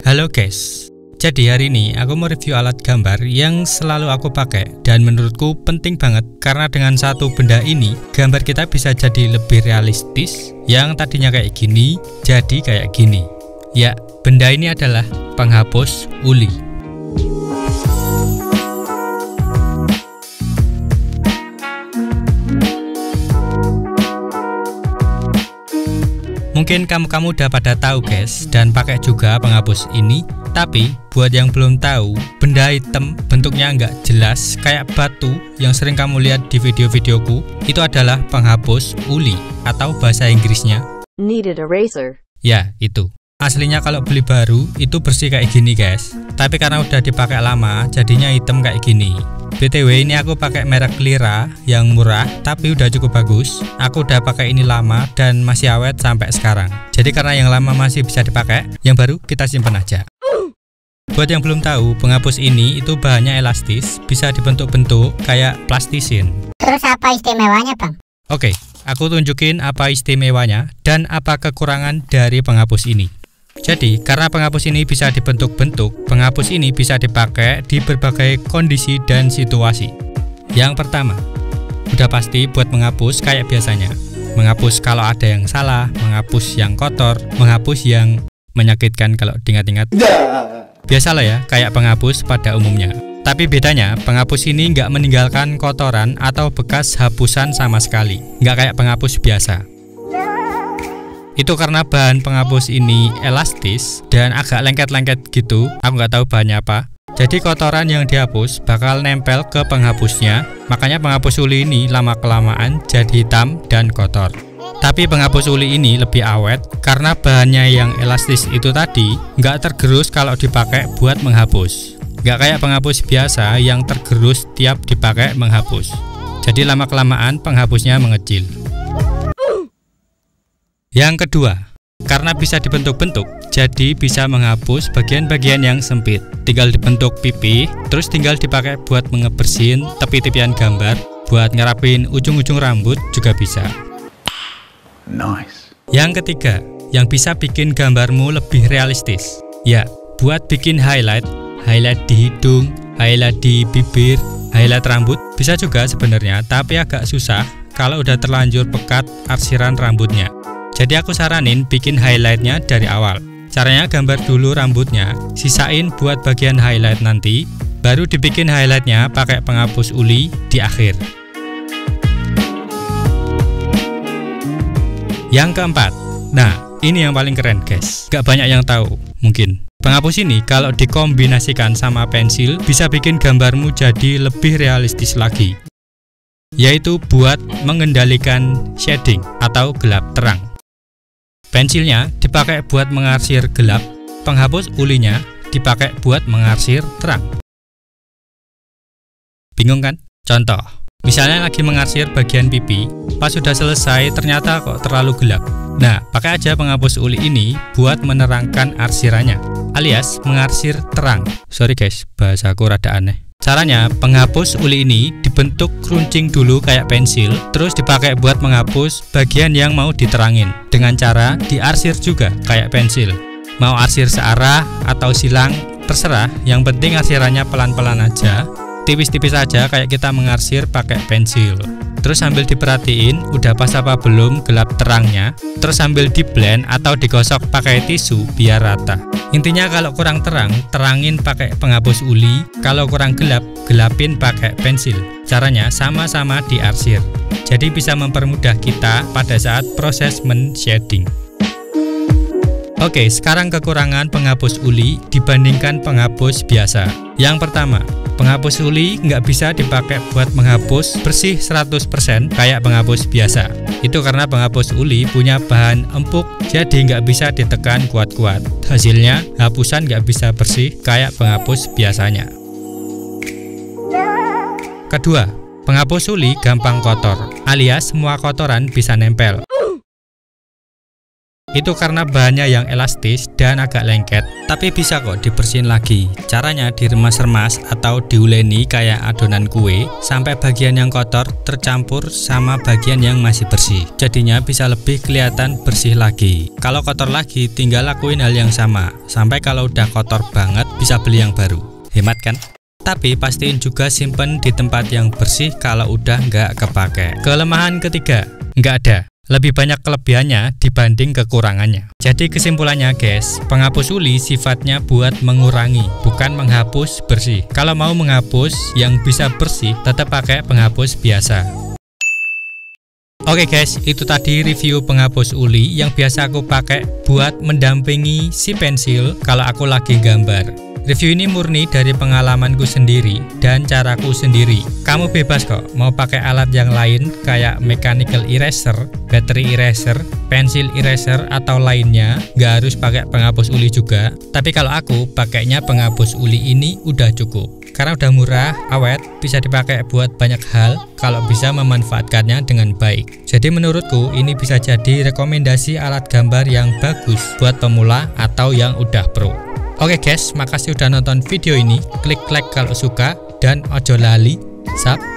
Halo guys, jadi hari ini aku mau review alat gambar yang selalu aku pakai dan menurutku penting banget karena dengan satu benda ini gambar kita bisa jadi lebih realistis. Yang tadinya kayak gini jadi kayak gini. Ya, benda ini adalah penghapus uli. Mungkin kamu udah pada tahu guys dan pakai juga penghapus ini. Tapi buat yang belum tahu, benda hitam bentuknya nggak jelas kayak batu yang sering kamu lihat di video-videoku, itu adalah penghapus uli atau bahasa Inggrisnya kneaded eraser. Ya, itu. Aslinya kalau beli baru itu bersih kayak gini guys. Tapi karena udah dipakai lama jadinya hitam kayak gini. BTW ini aku pakai merek Lyra yang murah tapi udah cukup bagus. Aku udah pakai ini lama dan masih awet sampai sekarang. Jadi karena yang lama masih bisa dipakai, yang baru kita simpan aja. Buat yang belum tahu, penghapus ini itu bahannya elastis, bisa dibentuk-bentuk kayak plastisin. Terus apa istimewanya bang? Oke, aku tunjukin apa istimewanya dan apa kekurangan dari penghapus ini. Jadi, karena penghapus ini bisa dibentuk-bentuk, penghapus ini bisa dipakai di berbagai kondisi dan situasi. Yang pertama, udah pasti buat menghapus kayak biasanya. Menghapus kalau ada yang salah, menghapus yang kotor, menghapus yang menyakitkan kalau diingat-ingat. Biasalah ya, kayak penghapus pada umumnya. Tapi bedanya, penghapus ini nggak meninggalkan kotoran atau bekas hapusan sama sekali. Nggak kayak penghapus biasa. Itu karena bahan penghapus ini elastis dan agak lengket-lengket gitu. Aku nggak tahu bahannya apa. Jadi kotoran yang dihapus bakal nempel ke penghapusnya. Makanya penghapus uli ini lama-kelamaan jadi hitam dan kotor. Tapi penghapus uli ini lebih awet karena bahannya yang elastis itu tadi nggak tergerus kalau dipakai buat menghapus. Nggak kayak penghapus biasa yang tergerus tiap dipakai menghapus. Jadi lama-kelamaan penghapusnya mengecil. Yang kedua, karena bisa dibentuk-bentuk, jadi bisa menghapus bagian-bagian yang sempit. Tinggal dibentuk pipi, terus tinggal dipakai buat mengebersihin tepi-tepian gambar, buat ngerapin ujung-ujung rambut juga bisa. Nice. Yang ketiga, yang bisa bikin gambarmu lebih realistis. Ya, buat bikin highlight di hidung, highlight di bibir, highlight rambut, bisa juga sebenarnya, tapi agak susah kalau udah terlanjur pekat arsiran rambutnya. Jadi aku saranin bikin highlightnya dari awal. Caranya gambar dulu rambutnya, sisain buat bagian highlight nanti, baru dibikin highlightnya pakai penghapus uli di akhir. Yang keempat, nah ini yang paling keren guys, gak banyak yang tahu mungkin. Penghapus ini kalau dikombinasikan sama pensil bisa bikin gambarmu jadi lebih realistis lagi, yaitu buat mengendalikan shading atau gelap terang. Pensilnya dipakai buat mengarsir gelap, penghapus ulinya dipakai buat mengarsir terang. Bingung kan? Contoh, misalnya lagi mengarsir bagian pipi, pas sudah selesai ternyata kok terlalu gelap. Nah, pakai aja penghapus uli ini buat menerangkan arsirannya, alias mengarsir terang. Sorry guys, bahasaku rada aneh. Caranya, penghapus uli ini dibentuk runcing dulu kayak pensil, terus dipakai buat menghapus bagian yang mau diterangin. Dengan cara diarsir juga kayak pensil. Mau arsir searah atau silang, terserah, yang penting arsirannya pelan-pelan aja. Tipis-tipis aja kayak kita mengarsir pakai pensil. Terus sambil diperhatiin udah pas apa belum gelap terangnya. Terus sambil di blend atau digosok pakai tisu biar rata. Intinya kalau kurang terang, terangin pakai penghapus uli. Kalau kurang gelap, gelapin pakai pensil. Caranya sama-sama diarsir. Jadi bisa mempermudah kita pada saat proses men-shading. Oke, sekarang kekurangan penghapus uli dibandingkan penghapus biasa. Yang pertama, penghapus uli nggak bisa dipakai buat menghapus bersih 100% kayak penghapus biasa. Itu karena penghapus uli punya bahan empuk, jadi nggak bisa ditekan kuat-kuat. Hasilnya, hapusan nggak bisa bersih kayak penghapus biasanya. Kedua, penghapus uli gampang kotor, alias semua kotoran bisa nempel. Itu karena bahannya yang elastis dan agak lengket, tapi bisa kok dibersihin lagi. Caranya diremas-remas atau diuleni kayak adonan kue sampai bagian yang kotor tercampur sama bagian yang masih bersih. Jadinya bisa lebih kelihatan bersih lagi. Kalau kotor lagi tinggal lakuin hal yang sama, sampai kalau udah kotor banget bisa beli yang baru. Hemat kan? Tapi pastiin juga simpen di tempat yang bersih kalau udah nggak kepake. Kelemahan ketiga, nggak ada. Lebih banyak kelebihannya dibanding kekurangannya. Jadi kesimpulannya guys, penghapus uli sifatnya buat mengurangi, bukan menghapus bersih. Kalau mau menghapus yang bisa bersih, tetap pakai penghapus biasa. Oke guys, itu tadi review penghapus uli yang biasa aku pakai buat mendampingi si pensil kalau aku lagi gambar. Review ini murni dari pengalamanku sendiri dan caraku sendiri. Kamu bebas kok mau pakai alat yang lain kayak mechanical eraser, battery eraser, pensil eraser atau lainnya. Gak harus pakai penghapus uli juga. Tapi kalau aku pakainya penghapus uli ini udah cukup. Karena udah murah, awet, bisa dipakai buat banyak hal kalau bisa memanfaatkannya dengan baik. Jadi menurutku ini bisa jadi rekomendasi alat gambar yang bagus buat pemula atau yang udah pro. Oke guys, makasih udah nonton video ini. Klik like kalau suka dan ojo lali subscribe.